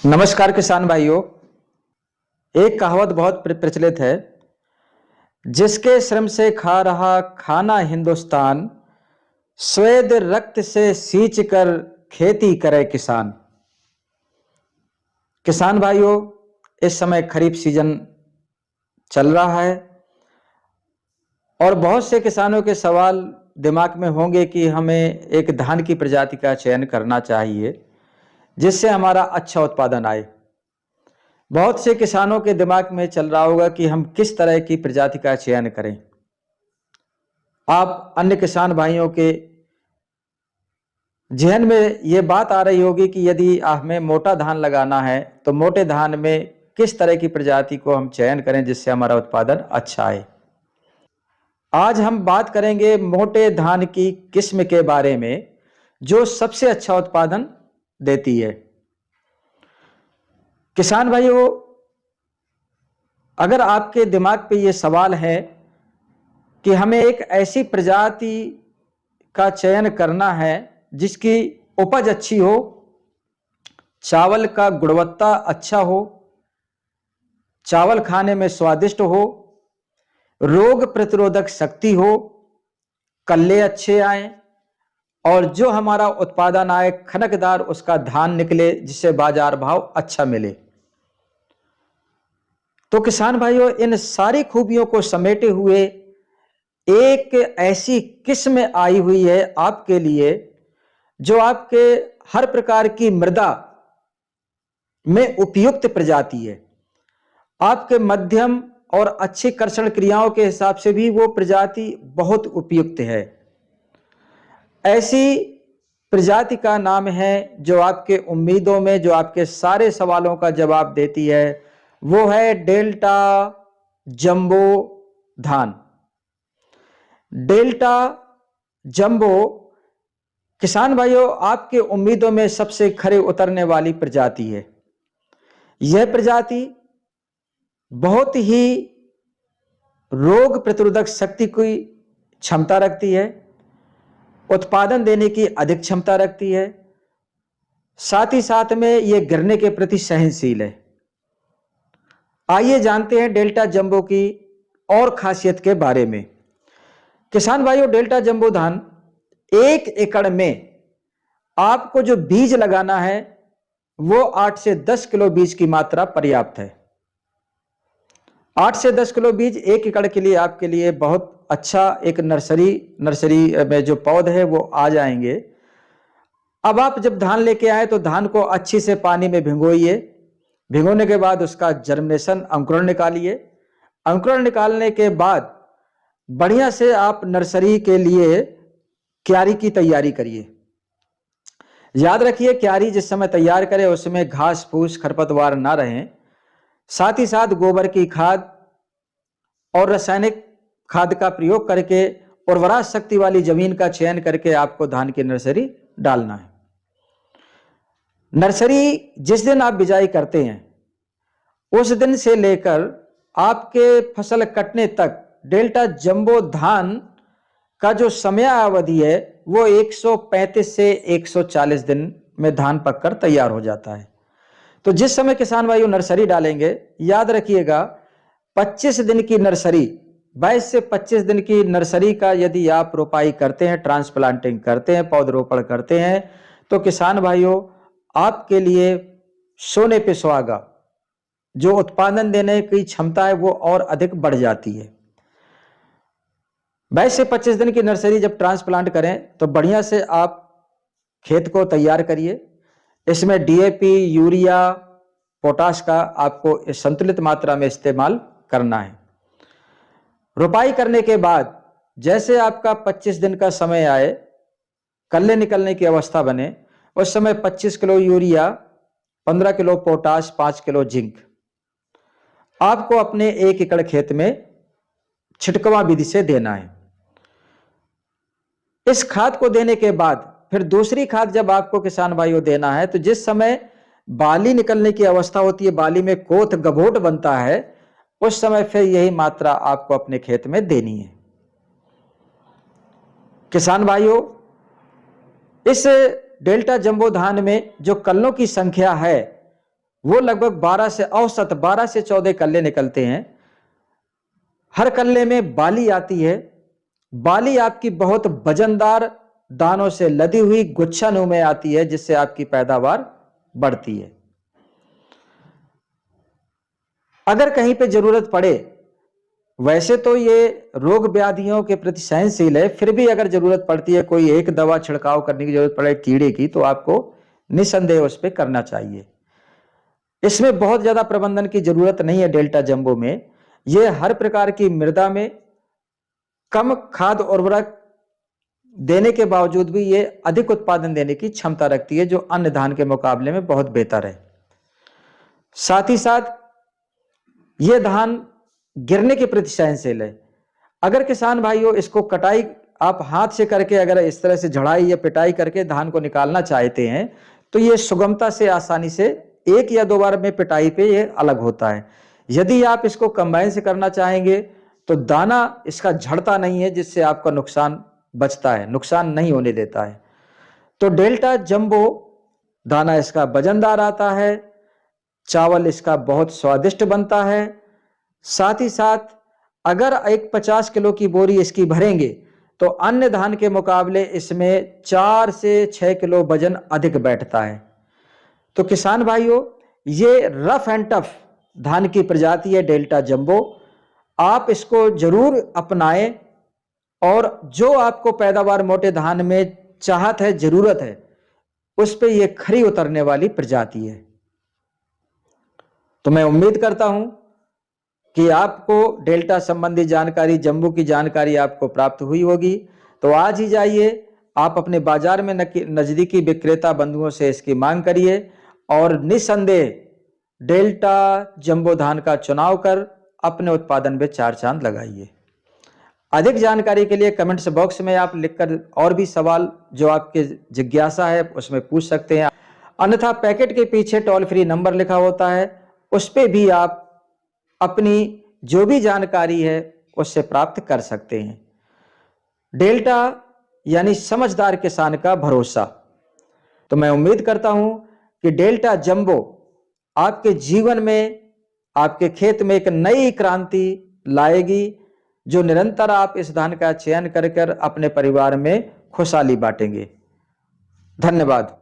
नमस्कार किसान भाइयों। एक कहावत बहुत प्रचलित है, जिसके श्रम से खा रहा खाना हिंदुस्तान, स्वेद रक्त से सींच कर खेती करे किसान। किसान भाइयों, इस समय खरीफ सीजन चल रहा है और बहुत से किसानों के सवाल दिमाग में होंगे कि हमें एक धान की प्रजाति का चयन करना चाहिए जिससे हमारा अच्छा उत्पादन आए। बहुत से किसानों के दिमाग में चल रहा होगा कि हम किस तरह की प्रजाति का चयन करें। आप अन्य किसान भाइयों के जहन में ये बात आ रही होगी कि यदि हमें मोटा धान लगाना है तो मोटे धान में किस तरह की प्रजाति को हम चयन करें जिससे हमारा उत्पादन अच्छा आए। आज हम बात करेंगे मोटे धान की किस्म के बारे में जो सबसे अच्छा उत्पादन देती है। किसान भाइयों, अगर आपके दिमाग पे ये सवाल है कि हमें एक ऐसी प्रजाति का चयन करना है जिसकी उपज अच्छी हो, चावल का गुणवत्ता अच्छा हो, चावल खाने में स्वादिष्ट हो, रोग प्रतिरोधक शक्ति हो, कल्ले अच्छे आए और जो हमारा उत्पादन आए खनकदार उसका धान निकले जिससे बाजार भाव अच्छा मिले, तो किसान भाइयों इन सारी खूबियों को समेटे हुए एक ऐसी किस्म आई हुई है आपके लिए जो आपके हर प्रकार की मृदा में उपयुक्त प्रजाति है। आपके मध्यम और अच्छी कर्षण क्रियाओं के हिसाब से भी वो प्रजाति बहुत उपयुक्त है। ऐसी प्रजाति का नाम है जो आपके उम्मीदों में, जो आपके सारे सवालों का जवाब देती है, वो है डेल्टा जंबो धान। डेल्टा जंबो किसान भाइयों आपके उम्मीदों में सबसे खरे उतरने वाली प्रजाति है। यह प्रजाति बहुत ही रोग प्रतिरोधक शक्ति की क्षमता रखती है, उत्पादन देने की अधिक क्षमता रखती है, साथ ही साथ में यह गिरने के प्रति सहनशील है। आइए जानते हैं डेल्टा जंबो की और खासियत के बारे में। किसान भाइयों, डेल्टा जंबो धान 1 एकड़ में आपको जो बीज लगाना है वो 8 से 10 किलो बीज की मात्रा पर्याप्त है। 8 से 10 किलो बीज 1 एकड़ के लिए आपके लिए बहुत अच्छा एक नर्सरी में जो पौधे हैं वो आ जाएंगे। अब आप जब धान लेके आए तो धान को अच्छी से पानी में भिगोइए। भिगोने के बाद उसका जर्मिनेशन अंकुरण निकालिए। अंकुरण निकालने के बाद बढ़िया से आप नर्सरी के लिए क्यारी की तैयारी करिए। याद रखिए, क्यारी जिस समय तैयार करें उसमें घास फूस खरपतवार ना रहें। साथ ही साथ गोबर की खाद और रासायनिक खाद का प्रयोग करके उर्वरा शक्ति वाली जमीन का चयन करके आपको धान की नर्सरी डालना है। नर्सरी जिस दिन आप बिजाई करते हैं उस दिन से लेकर आपके फसल कटने तक डेल्टा जंबो धान का जो समय अवधि है वो 135 से 140 दिन में धान पककर तैयार हो जाता है। तो जिस समय किसान भाइयों नर्सरी डालेंगे, याद रखिएगा 25 दिन की नर्सरी, 22 से 25 दिन की नर्सरी का यदि आप रोपाई करते हैं, ट्रांसप्लांटिंग करते हैं, पौधरोपण करते हैं, तो किसान भाइयों आपके लिए सोने पे सुहागा, जो उत्पादन देने की क्षमता है वो और अधिक बढ़ जाती है। 22 से 25 दिन की नर्सरी जब ट्रांसप्लांट करें तो बढ़िया से आप खेत को तैयार करिए। इसमें डीएपी, यूरिया, पोटाश का आपको संतुलित मात्रा में इस्तेमाल करना है। रोपाई करने के बाद जैसे आपका 25 दिन का समय आए, कल्ले निकलने की अवस्था बने, उस समय 25 kilo urea, 15 kilo potash, 5 kilo zinc आपको अपने 1 एकड़ खेत में छिटकवा विधि से देना है। इस खाद को देने के बाद फिर दूसरी खाद जब आपको किसान भाइयों देना है तो जिस समय बाली निकलने की अवस्था होती है, बाली में कोथ गभोट बनता है, उस समय फिर यही मात्रा आपको अपने खेत में देनी है। किसान भाइयों, इस डेल्टा जंबो धान में जो कल्लों की संख्या है वो लगभग 12 से औसत 12 से 14 कल्ले निकलते हैं। हर कल्ले में बाली आती है। बाली आपकी बहुत वजनदार दानों से लदी हुई गुच्छानु में आती है, जिससे आपकी पैदावार बढ़ती है। अगर कहीं पे जरूरत पड़े, वैसे तो ये रोग व्याधियों के प्रति सहनशील है, फिर भी अगर जरूरत पड़ती है, कोई एक दवा छिड़काव करने की जरूरत पड़े कीड़े की, तो आपको निसंदेह उस पर करना चाहिए। इसमें बहुत ज्यादा प्रबंधन की जरूरत नहीं है। डेल्टा जंबो में ये हर प्रकार की मृदा में कम खाद उर्वरक देने के बावजूद भी ये अधिक उत्पादन देने की क्षमता रखती है, जो अन्य धान के मुकाबले में बहुत बेहतर है। साथ ही साथ ये धान गिरने के प्रति सहनशील है। अगर किसान भाइयों इसको कटाई आप हाथ से करके, अगर इस तरह से झड़ाई या पिटाई करके धान को निकालना चाहते हैं, तो ये सुगमता से, आसानी से 1 या 2 बार में पिटाई पे ये अलग होता है। यदि आप इसको कंबाइन से करना चाहेंगे तो दाना इसका झड़ता नहीं है, जिससे आपका नुकसान बचता है, नुकसान नहीं होने देता है। तो डेल्टा जंबो दाना इसका वजनदार आता है, चावल इसका बहुत स्वादिष्ट बनता है। साथ ही साथ अगर एक 50 किलो की बोरी इसकी भरेंगे तो अन्य धान के मुकाबले इसमें 4 से 6 किलो वजन अधिक बैठता है। तो किसान भाइयों, ये रफ एंड टफ धान की प्रजाति है डेल्टा जंबो। आप इसको जरूर अपनाएं, और जो आपको पैदावार मोटे धान में चाहत है, जरूरत है, उस पे ये खरी उतरने वाली प्रजाति है। तो मैं उम्मीद करता हूं कि आपको डेल्टा संबंधी जानकारी, जंबो की जानकारी आपको प्राप्त हुई होगी। तो आज ही जाइए, आप अपने बाजार में नजदीकी विक्रेता बंधुओं से इसकी मांग करिए और निसंदेह डेल्टा जंबो धान का चुनाव कर अपने उत्पादन में 4 चांद लगाइए। अधिक जानकारी के लिए कमेंट्स बॉक्स में आप लिखकर और भी सवाल जो आपके जिज्ञासा है उसमें पूछ सकते हैं। अन्यथा पैकेट के पीछे टोल फ्री नंबर लिखा होता है, उस पे भी आप अपनी जो भी जानकारी है उससे प्राप्त कर सकते हैं। डेल्टा यानी समझदार किसान का भरोसा। तो मैं उम्मीद करता हूं कि डेल्टा जंबो आपके जीवन में, आपके खेत में एक नई क्रांति लाएगी, जो निरंतर आप इस धान का चयन कर अपने परिवार में खुशहाली बांटेंगे। धन्यवाद।